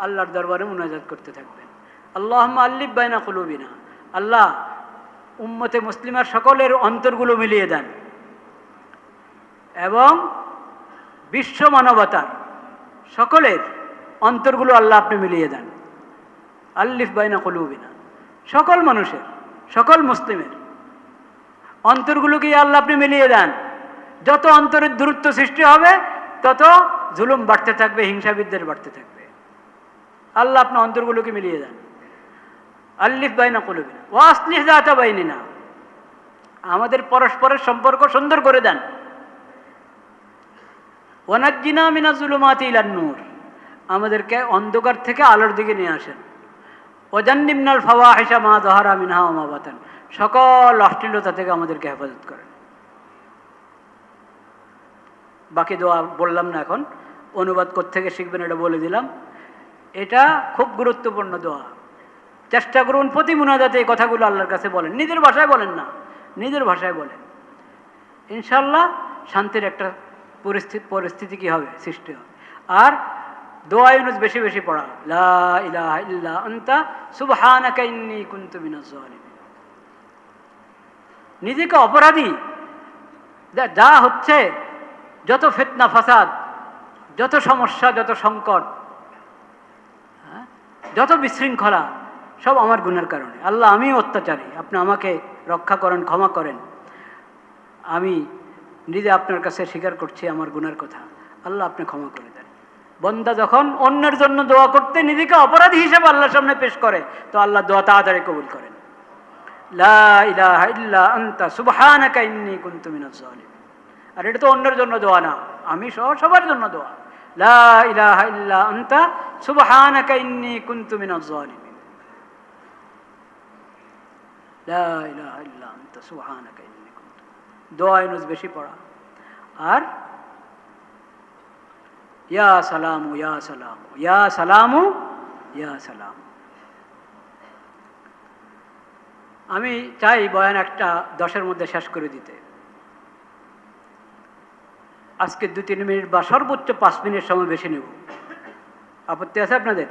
আল্লাহর দরবারে মুনাজাত করতে থাকবেন। আল্লাহুম্মা আল্লিফ বাইনা কুলুবিনা, আল্লাহ উম্মতে মুসলিমার সকলের অন্তরগুলো মিলিয়ে দেন এবং বিশ্ব মানবতার সকলের অন্তরগুলো আল্লাহ আপনি মিলিয়ে দেন। আল্লিফ বাইনা কুলুবিনা, সকল মানুষের, সকল মুসলিমের অন্তরগুলোকে আল্লাহ আপনি মিলিয়ে দেন। যত অন্তরের দূরত্ব সৃষ্টি হবে তত জুলুম বাড়তে থাকবে, হিংসা বিদ্বেষ বাড়তে থাকবে। আল্লাহ আপনার অন্তরগুলোকে মিলিয়ে দেন। আল্লিফ বাইনা কুলুবিনা ওয়া আসলিহ যাতা বাইনিনা, আমাদের পরস্পরের সম্পর্ক সুন্দর করে দেন। ওয়া নাজ্জিনা মিনাজ যুলুমাতি ইলান নূর, আমাদেরকে অন্ধকার থেকে আলোর দিকে নিয়ে আসেন। ওয়া জান্নিবনাল ফাওয়াহিশা মা যাহারা মিনহা ওয়া মা বাতান, সকল অশ্লীলতা থেকে আমাদেরকে হেফাজত করেন। বাকি দোয়া বললাম না, এখন অনুবাদ কোত্থেকে শিখবেন এটা বলে দিলাম। এটা খুব গুরুত্বপূর্ণ দোয়া। চেষ্টা করুন প্রতি মুনাজাতে এই কথাগুলো আল্লাহর কাছে বলেন, নিজের ভাষায় বলেন না, নিজের ভাষায় বলেন। ইনশাল্লাহ শান্তির একটা পরিস্থিতি কি হবে, সৃষ্টি হবে। আর দোয়া ইউনুস বেশি বেশি পড়া, লা ইলাহা ইল্লা আনতা সুবহানাকা ইন্নী কুনতু মিনাজ জালিমিন। নিজেকে অপরাধী, যা হচ্ছে, যত ফিতনা ফাসাদ, যত সমস্যা, যত সংকট, যত বিশৃঙ্খলা, সব আমার গুনার কারণে। আল্লাহ, আমি অত্যাচারী, আপনি আমাকে রক্ষা করেন, ক্ষমা করেন। আমি নিজে আপনার কাছে স্বীকার করছি আমার গুনার কথা, আল্লাহ আপনি ক্ষমা করে দেন। বন্দা যখন অন্যের জন্য দোয়া করতে নিজেকে অপরাধী হিসেবে আল্লাহর সামনে পেশ করে, তো আল্লাহ দোয়া তাড়াতাড়ি কবুল করেন। লা ইলাহা ইল্লা আনতা সুবহানাকা ইন্নী কুনতু মিনাজ জালিমিন। আর এটা তো অন্যের জন্য দোয়া না, আমি সহ সবার জন্য দোয়া। লা ইলাহা ইল্লা আনতা সুবহানাকা ইন্নী কুনতু মিনাজ জালিমিন। লা ইলাহা ইল্লা আনতা সুবহানাকা ইন্নী কুনতু। দোয়া ইউনুস বেশি পড়া। আর ইয়া সালামু ইয়া সালামু ইয়া সালামু ইয়া সালামু। আমি চাই বয়ান একটা 10-এর মধ্যে শেষ করে দিতে। আজকে 2-3 মিনিট বা সর্বোচ্চ 5 মিনিট সময় বেশি নেব, আপত্তি আছে আপনাদের?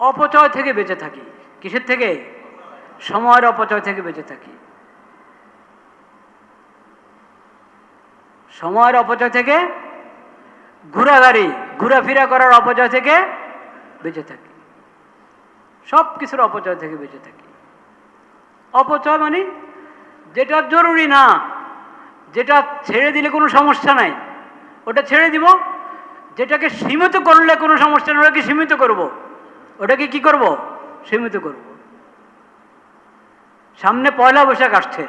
অপচয় থেকে বেঁচে থাকি। কিসের থেকে? সময়ের অপচয় থেকে বেঁচে থাকি। সময়ের অপচয় থেকে, ঘোরাফেরা করার অপচয় থেকে বেঁচে থাকি। সব কিছুর অপচয় থেকে বেঁচে থাকি। অপচয় মানে যেটা জরুরি না, যেটা ছেড়ে দিলে কোনো সমস্যা নাই, ওটা ছেড়ে দিব। যেটাকে সীমিত করলে কোনো সমস্যা নেই, ওটাকে সীমিত করব। ওটাকে কি করব? সীমিত করব। সামনে পয়লা বৈশাখ আসছে,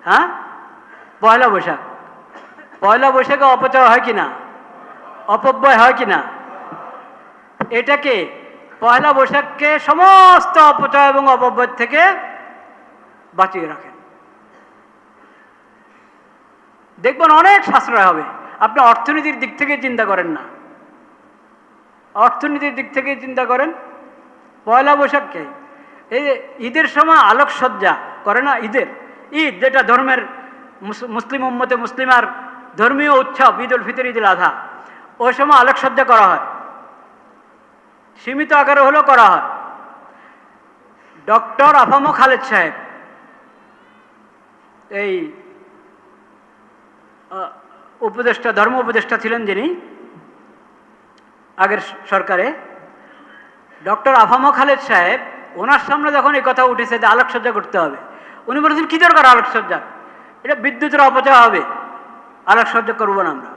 হ্যাঁ, পয়লা বৈশাখ। পয়লা বৈশাখে অপচয় হয় কিনা? অপব্যয় হয় কিনা? এটাকে, পয়লা বৈশাখকে সমস্ত অপচয় এবং অপব্যয় থেকে বাঁচিয়ে রাখেন। দেখবেন অনেক সাশ্রয় হবে। আপনি অর্থনীতির দিক থেকে চিন্তা করেন না, অর্থনীতির দিক থেকে চিন্তা করেন। পয়লা বৈশাখকে, এই ঈদের সময় আলোকসজ্জা করে না, ঈদ যেটা ধর্মের মুসলিম উম্মতে মুসলিমার ধর্মীয় উৎসব, ঈদ উল ফিতর, ঈদ উল আযহা, ওই সময় আলোকসজ্জা করা হয়, সীমিত আকারে হলেও করা হয়। ডক্টর আফামো খালেদ সাহেব, এই উপদেষ্টা, ধর্ম উপদেষ্টা ছিলেন যিনি আগের সরকারে, ডক্টর আফামো খালেদ সাহেব, ওনার সামনে যখন এই কথা উঠেছে যে আলোকসজ্জা করতে হবে, উনি বলেছেন কি দরকার আলোকসজ্জা, এটা বিদ্যুতের অপচয় হবে, আলোকসজ্জা করবো না আমরা।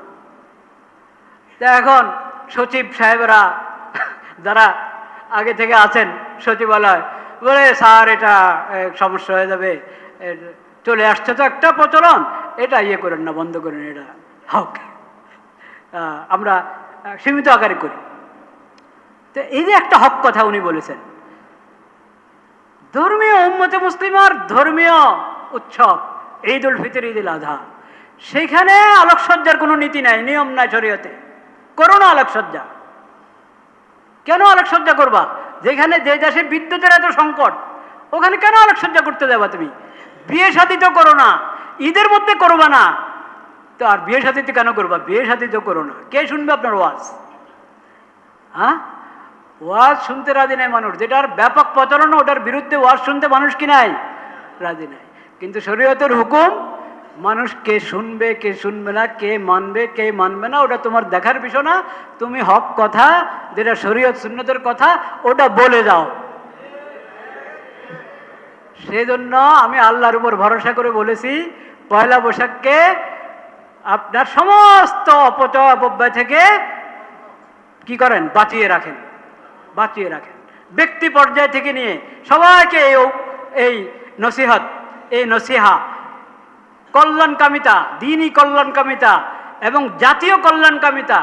তা এখন সচিব সাহেবরা যারা আগে থেকে আছেন সচিবালয়, বলে স্যার এটা সমস্যা হয়ে যাবে, চলে আসছে তো একটা প্রচলন, এটা ইয়ে করেন না, বন্ধ করেন, এটা হোক, আমরা সীমিত আকারে করি। তো এই যে একটা হক কথা উনি বলেছেন, ধর্মীয় উম্মতে মুসলিমার ধর্মীয় উৎসব ঈদ উল ফিতর, ঈদ উল আযহা, সেইখানে আলোকসজ্জার কোনো নীতি নাই, নিয়ম নাই শরীয়তে। করো না আলোকসজ্জা। কেন আলোকসজ্জা করবা? যেখানে, যে দেশে বিদ্যুতের এত সংকট, ওখানে কেন আলোকসজ্জা করতে যাবা তুমি? বিয়ে শাদী তো করো না, ঈদের মধ্যে করবা না, তো আর বিয়ে শাদীতে কেন করবা? বিয়ে শাদী তো করো না, কে শুনবে আপনার ওয়াজ? হ্যাঁ, ওয়াজ শুনতে রাজি নাই মানুষ। যেটার ব্যাপক প্রচলন, ওটার বিরুদ্ধে ওয়াজ শুনতে মানুষ কি নাই? রাজি নাই। কিন্তু শরীয়তের হুকুম, মানুষ কে শুনবে কে শুনবে না, কে মানবে কে মানবে না, ওটা তোমার দেখার বিষয় না। তুমি হক কথা, যেটা শরীয়ত সুন্নতের কথা, ওটা বলে যাও। সেজন্য আমি আল্লাহর উপর ভরসা করে বলেছি, পয়লা বৈশাখকে আপনার সমস্ত অপচয় অপব্যয় থেকে কি করেন? বাঁচিয়ে রাখেন, বাঁচিয়ে রাখেন। ব্যক্তি পর্যায় থেকে নিয়ে সবাইকে এই নসিহত, এই নসিহা, কল্যাণকামিতা, দ্বীনি কল্যাণকামিতা এবং জাতীয় কল্যাণকামিতা,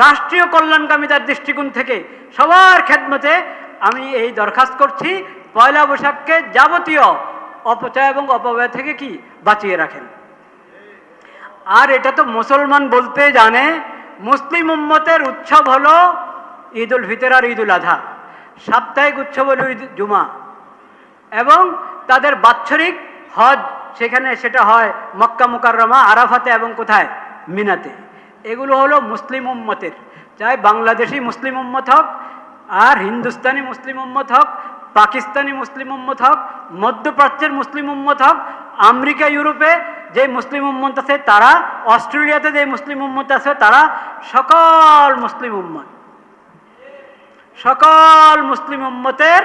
রাষ্ট্রীয় কল্যাণকামিতার দৃষ্টিকোণ থেকে সবার খেদমতে আমি এই দরখাস্ত করছি, পয়লা বৈশাখকে যাবতীয় অপচয় এবং অপব্যয় থেকে কি বাঁচিয়ে রাখেন। আর এটা তো মুসলমান বলতে জানে, মুসলিম উম্মতের উৎসব হলো ঈদ উল ফিতর আর ঈদ উল আজহা, সাপ্তাহিক উৎসব হলো ঈদ জুমা, এবং তাদের বাৎসরিক হজ সেখানে সেটা হয় মক্কা মুকাররমা, আরাফাতে এবং কোথায়, মিনাতে। এগুলো হলো মুসলিম উম্মতের, চাই বাংলাদেশি মুসলিম উম্মত হোক, আর হিন্দুস্তানি মুসলিম উম্মত হোক, পাকিস্তানি মুসলিম উম্মত হোক, মধ্যপ্রাচ্যের মুসলিম উম্মত হোক, আমেরিকা ইউরোপে যে মুসলিম উম্মত আছে তারা, অস্ট্রেলিয়াতে যে মুসলিম উম্মত আছে তারা, সকল মুসলিম উম্মত, সকল মুসলিম উম্মতের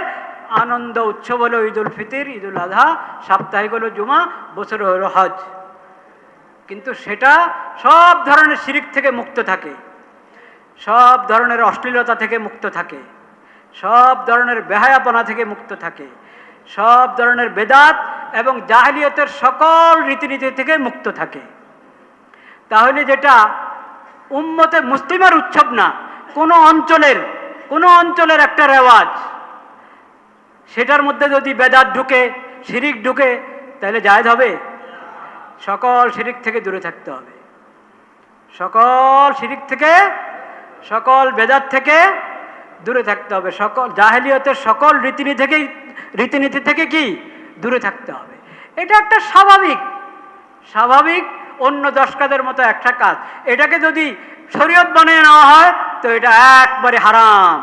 আনন্দ উৎসব হলো ঈদ উল ফিতর, ঈদ উল আজহা, সাপ্তাহিক হলো জুমা, বছরে হলো হজ। কিন্তু সেটা সব ধরনের শিরিক থেকে মুক্ত থাকে, সব ধরনের অশ্লীলতা থেকে মুক্ত থাকে, সব ধরনের বেহায়াপনা থেকে মুক্ত থাকে, সব ধরনের বেদাত এবং জাহেলিয়তের সকল রীতিনীতি থেকে মুক্ত থাকে। তাহলে যেটা উম্মতে মুসলিমের উৎসব না, কোনো অঞ্চলের একটা রেওয়াজ, সেটার মধ্যে যদি বেদাত ঢুকে, শিরিক ঢুকে, তাহলে জায়েজ হবে? সকল শিরিক থেকে দূরে থাকতে হবে, সকল শিরিক থেকে, সকল বেদাত থেকে দূরে থাকতে হবে, সকল জাহেলিয়তের সকল রীতিনীতি থেকে কি দূরে থাকতে হবে। এটা একটা স্বাভাবিক অন্য 10 কাজের মতো একটা কাজ। এটাকে যদি শরীয়ত বানিয়ে নেওয়া হয় তো এটা একবারে হারাম,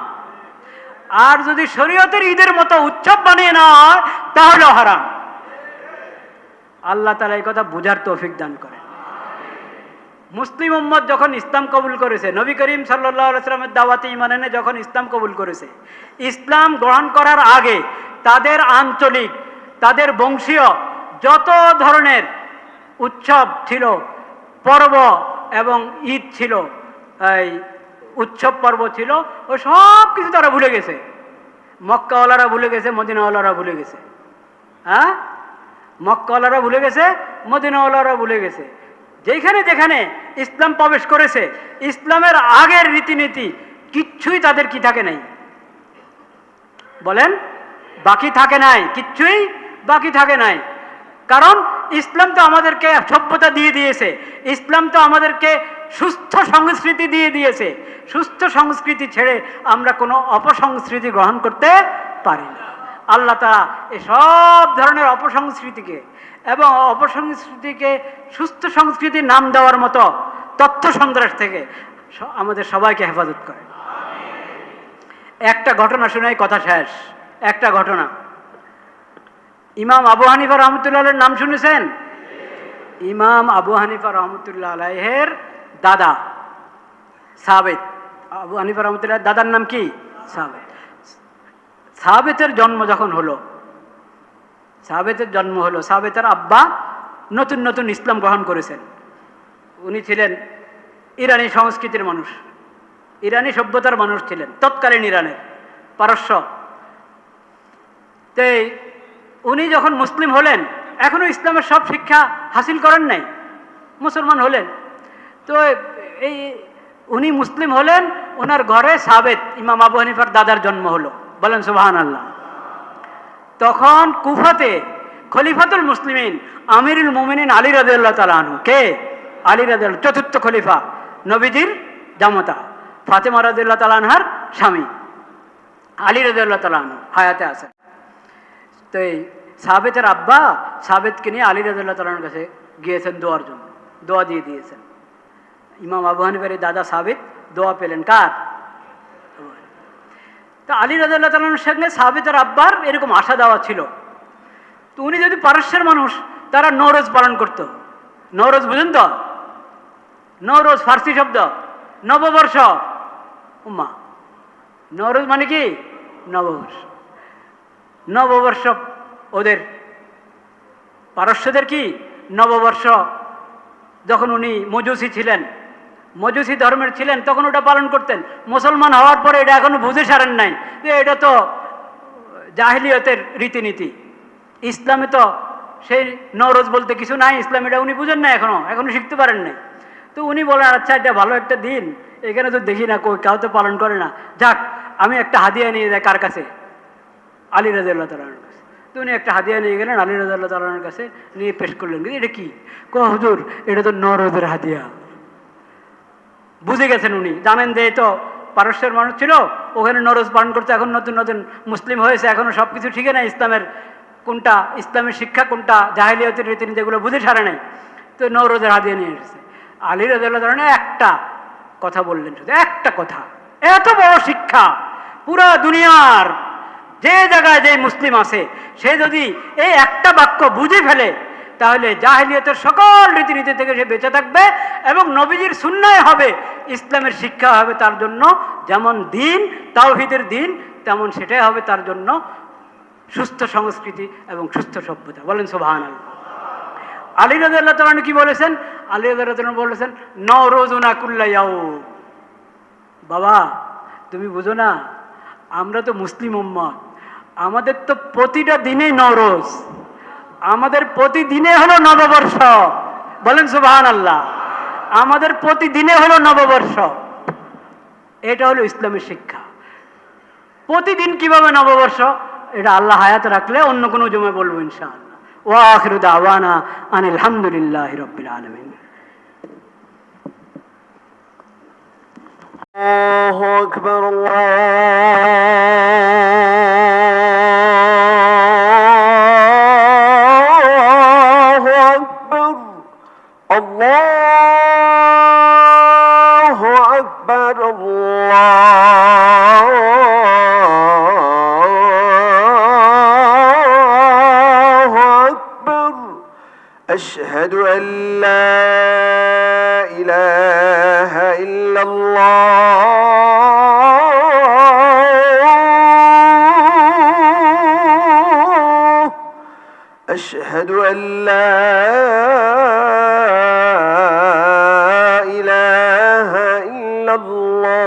আর যদি শরীয়তের ঈদের মতো উৎসব বানিয়ে নেওয়া হয় তাহলেও হারাম। আল্লাহ তাআলা এই কথা বুঝার তৌফিক দান করেন। মুসলিম উম্মত যখন ইসলাম কবুল করেছে, নবী করিম সাল্লাল্লাহু আলাইহি ওয়াসাল্লামের দাওয়াতে ঈমান এনে যখন ইসলাম কবুল করেছে, ইসলাম গ্রহণ করার আগে তাদের আঞ্চলিক, তাদের বংশীয় যত ধরনের উৎসব ছিল, পর্ব এবং ঈদ ছিল, এই উৎসব পর্ব ছিল, ও সব কিছু তারা ভুলে গেছে। মক্কাওয়ালারা ভুলে গেছে, মদিনাওয়ালারা ভুলে গেছে। হ্যাঁ, মক্কাওয়ালারা ভুলে গেছে, মদিনাওয়ালারা ভুলে গেছে। যেখানে ইসলাম প্রবেশ করেছে, ইসলামের আগের রীতিনীতি কিচ্ছুই তাদের কি থাকে নাই, বলেন, বাকি থাকে নাই, কিচ্ছুই বাকি থাকে নাই। কারণ ইসলাম তো আমাদেরকে সভ্যতা দিয়ে দিয়েছে, ইসলাম তো আমাদেরকে সুস্থ সংস্কৃতি দিয়ে দিয়েছে। সুস্থ সংস্কৃতি ছেড়ে আমরা কোনো অপসংস্কৃতি গ্রহণ করতে পারি না। আল্লাহ তাআলা এই সব ধরনের অপসংস্কৃতিকে এবং অপসংস্কৃতিকে সুস্থ সংস্কৃতির নাম দেওয়ার মতো তথ্য সন্ত্রাস থেকে আমাদের সবাইকে হেফাজত করে। একটা ঘটনা শুনেই কথা শেষ। একটা ঘটনা, ইমাম আবু হানিফা রহমতুল্লাহের নাম শুনেছেন? ইমাম আবু হানিফা রহমতুল্লাহ আলাইহের দাদা সাবিত, আবু হানিফা রহমতুল্লাহ দাদার নাম কি? সাবিত। সাবিতের জন্ম যখন হলো, সাবিতের আব্বা নতুন ইসলাম গ্রহণ করেছেন। উনি ছিলেন ইরানি সংস্কৃতির মানুষ, ইরানি সভ্যতার মানুষ ছিলেন, তৎকালীন ইরানের, পারস্য। তো উনি যখন মুসলিম হলেন, এখনো ইসলামের সব শিক্ষা হাসিল করেন নাই, মুসলমান হলেন। তো এই উনি মুসলিম হলেন, ওনার ঘরে সাবিত ইমাম আবু হানিফার দাদার জন্ম হলো, বলেন সুবহানাল্লাহ। তখন কুফাতে খলিফাতুল মুসলিমিন আমিরুল মুমিনিন আলী রাদিয়াল্লাহু তাআলা আনহু, কে? আলী রাদিয়াল্লাহু, চতুর্থ খলিফা, নবীজির জামাতা, ফাতেমা রাদিয়াল্লাহু তাআলা আনহার স্বামী আলী রাদিয়াল্লাহু তাআলা আনহু হায়াতে আছেন। তো এই সাবিতের আব্বা সাবিতকে নিয়ে আলী রাদিয়াল্লাহু তাআলার কাছে গিয়েছেন দোয়ার জন্য, দোয়া দিয়ে দিয়েছেন। ইমাম আবু হানিফার দাদা সাবিত দোয়া পেলেন কার? তো আলী রাদিয়াল্লাহু তাআলার সঙ্গে সাবিতের আব্বার এরকম আশা দেওয়া ছিল। তো উনি যদি পারস্যের মানুষ, তারা নওরোজ পালন করত। নওরোজ বুঝেন তো? নওরোজ ফার্সি শব্দ, নববর্ষ। উম্মা, নওরোজ মানে কি? নববর্ষ। নববর্ষ ওদের পারস্যদের কি নববর্ষ। যখন উনি মজুসি ছিলেন, মজুসি ধর্মের ছিলেন, তখন ওটা পালন করতেন। মুসলমান হওয়ার পরে এটা এখনো বুঝে সারেন নাই যে এটা তো জাহেলিয়তের রীতিনীতি, ইসলামে তো সেই নওরোজ বলতে কিছু নাই, ইসলাম এটা উনি বুঝেন না, এখনো শিখতে পারেন নাই। তো উনি বলেন, আচ্ছা এটা ভালো একটা দিন, এখানে তো দেখি না কেউ তো পালন করে না, যাক আমি একটা হাদিয়া নিয়ে যাই কার কাছে? আলী রাদিয়াল্লাহু তাআলার কাছে। তো উনি একটা হাদিয়া নিয়ে গেলেন আলী রাদিয়াল্লাহু তাআলার কাছে, নিয়ে পেশ করলেন। এটা কি? হুজুর এটা তো নরদের হাদিয়া। বুঝে গেছেন উনি, জানেন যে এই তো পারস্যের মানুষ ছিল, ওখানে নরজ পালন করতে, এখন নতুন নতুন মুসলিম হয়েছে, এখনো সব কিছু ঠিক নাই, ইসলামের কোনটা ইসলামের শিক্ষা কোনটা জাহেলিয়াতের রীতিনীতি এগুলো বুঝে ছাড়ে নাই। তো নরজের হাদিয়া নিয়ে এসেছে। আলী রাদিয়াল্লাহু তাআলা একটা কথা বললেন, শুধু একটা কথা, এত বড় শিক্ষা পুরা দুনিয়ার যে জায়গায় যে মুসলিম আছে সে যদি এই একটা বাক্য বুঝে ফেলে তাহলে জাহেলিয়াতের সকল রীতিনীতি থেকে সে বেঁচে থাকবে এবং নবীজির সুন্নায় হবে, ইসলামের শিক্ষা হবে তার জন্য যেমন দিন, তাওহীদের দিন, তেমন সেটাই হবে তার জন্য সুস্থ সংস্কৃতি এবং সুস্থ সভ্যতা। বলেন সুবহানাল্লাহ। আলী রাদিয়াল্লাহু তাআলা কি বলেছেন? আলী রাদিয়াল্লাহু তাআলা বলেছেন নওরোজুনা কুল্লা ইয়াউম। বাবা তুমি বুঝো না, আমরা তো মুসলিম উম্মত, আমাদের তো প্রতিটা দিনেই নওরোজ, আমাদের প্রতিদিনে হলো নববর্ষ। বলেন সুবহানাল্লাহ। আমাদের প্রতিদিনে হলো নববর্ষ। এটা হলো ইসলামের শিক্ষা। প্রতিদিন কিভাবে নববর্ষ এটা আল্লাহ হায়াত রাখলে অন্য কোনো জমে বলবো ইনশাআল্লাহ। ওয়া আখিরু দাওয়ানা আনিল হামদুলিল্লাহি রাব্বিল আলামিন। আল্লাহু আকবার, আল্লাহু আকবার, আল্লাহু আকবার। আশহাদু আল লা ইলাহা ইল্লাল্লাহ, আশহাদু আল লা ইলাহা ইল্লাল্লাহ,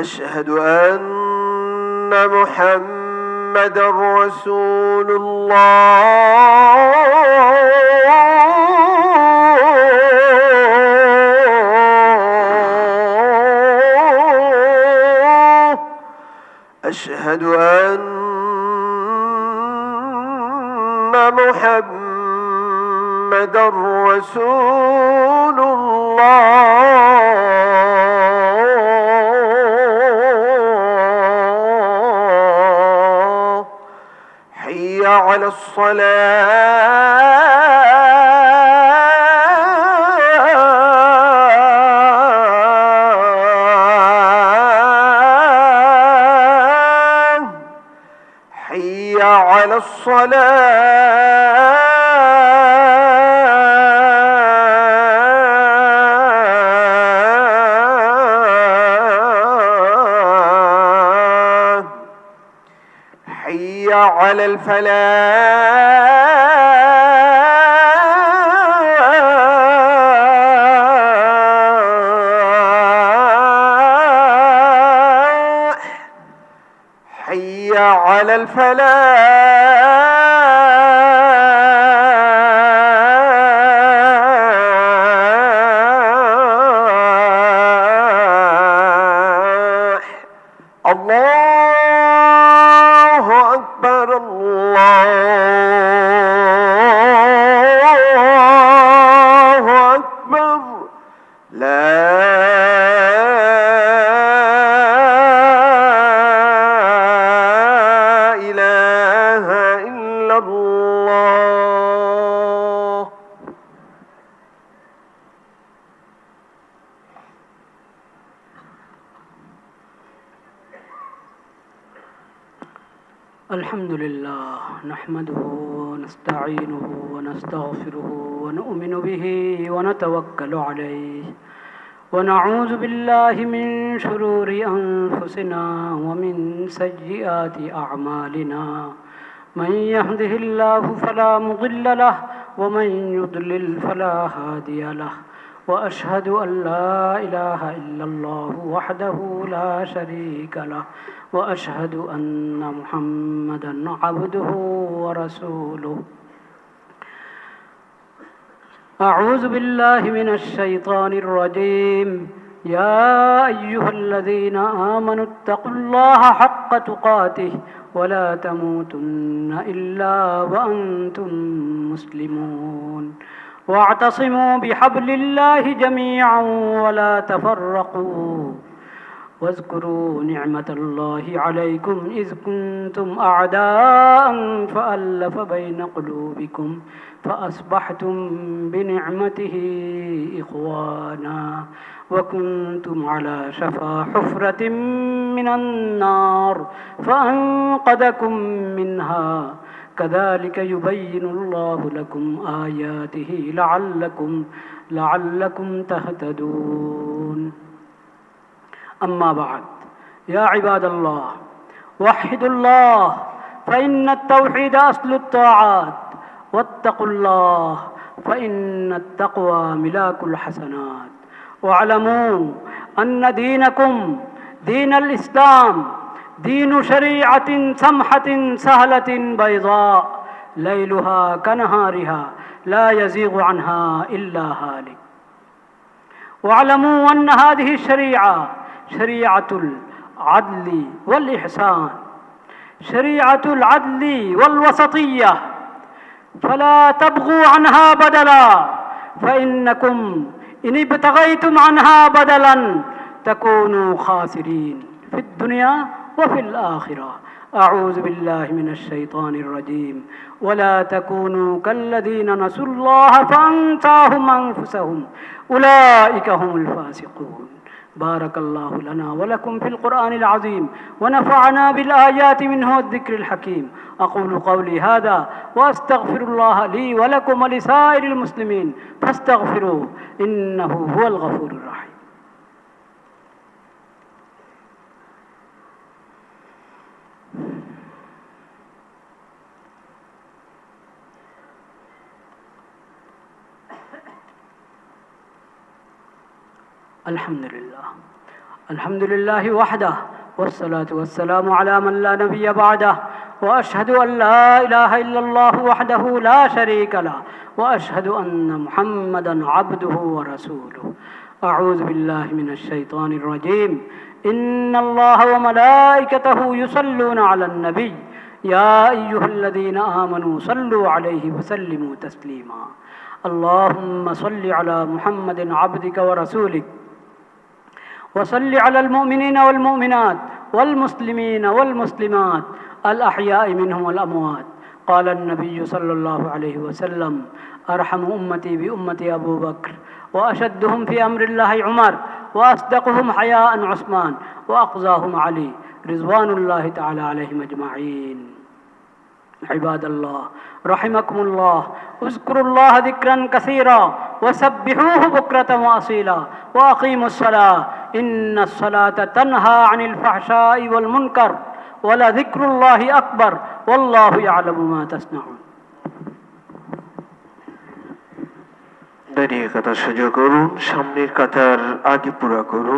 আশহাদু আন্না মুহাম্মাদার রাসূলুল্লাহ, আশহাদু আন্না মুহাম্মাদার রাসূলুল্লাহ। হাইয়া আলাস সালাহ, হাইয়া আলাস সালাহ, حي على الفلاح، حي على الفلاح. الله أكبر، الله أكبر، لا إله إلا الله. الحمد لله نحمده ونستعينه ونستغفره ونؤمن به ونتوكل عليه ونعوذ بالله من شرور أنفسنا ومن سيئات أعمالنا. من يهده الله فلا مضل له ومن يضلل فلا هادي له. وأشهد أن لا إله إلا الله وحده لا شريك له وأشهد أن محمدا عبده ورسوله. أعوذ بالله من الشيطان الرجيم. يا أيها الذين آمنوا اتقوا الله حق تقاته ولا تموتن إلا وأنتم مسلمون واعتصموا بحبل الله جميعا ولا تفرقوا واذكروا نعمة الله عليكم إذ كنتم أعداء فألف بين قلوبكم فأصبحتم بنعمته إخوانا وكنتم على شفا حفرة من النار فأنقذكم منها كذلك يبين الله لكم آياته لعلكم تهتدون أما بعد يا عباد الله وحدوا الله فإن التوحيد أصل الطاعات واتقوا الله فإن التقوى ملاك الحسنات واعلموا أن دينكم دين الإسلام دين شريعة سمحة سهلة بيضاء ليلها كنهارها لا يزيغ عنها إلا هالك واعلموا أن هذه الشريعة شريعة العدل والإحسان شريعة العدل والوسطية فلا تبغوا عنها بدلا فإنكم إن ابتغيتم عنها بدلا تكونوا خاسرين في الدنيا وفي الآخرة أعوذ بالله من الشيطان الرجيم ولا تكونوا كالذين نسوا الله فأنساهم أنفسهم أولئك هم الفاسقون بارك الله لنا ولكم في القرآن العظيم ونفعنا بالآيات منه والذكر الحكيم أقول قولي هذا وأستغفر الله لي ولكم ولسائر المسلمين فاستغفروه إنه هو الغفور الرحيم الحمد لله وحده والصلاة والسلام على من لا نبي بعده وأشهد أن لا إله إلا الله وحده لا شريك له وأشهد أن محمدا عبده ورسوله أعوذ بالله من الشيطان الرجيم إن الله وملائكته يصلون على النبي يا أيها الذين آمنوا صلوا عليه وسلموا تسليما اللهم صل على محمد عبدك ورسولك وصل على المؤمنين والمؤمنات والمسلمين والمسلمات الأحياء منهم والأموات قال النبي صلى الله عليه وسلم أرحم أمتي بأمتي أبو بكر وأشدهم في أمر الله عمر وأصدقهم حياء عثمان وأقضاهم علي رضوان الله تعالى عليهم أجمعين عباد الله رحمكم الله اذكروا الله ذكرا كثيرا وسبحوه بكرة وأصيلا وأقيموا الصلاة إن الصلاة تنهى عن الفحشاء والمنكر ولذكر الله أكبر والله يعلم ما تصنعون দাঁড়িয়ে কাতার সোজা করুন সামনের কাতার আগে পুরা করুন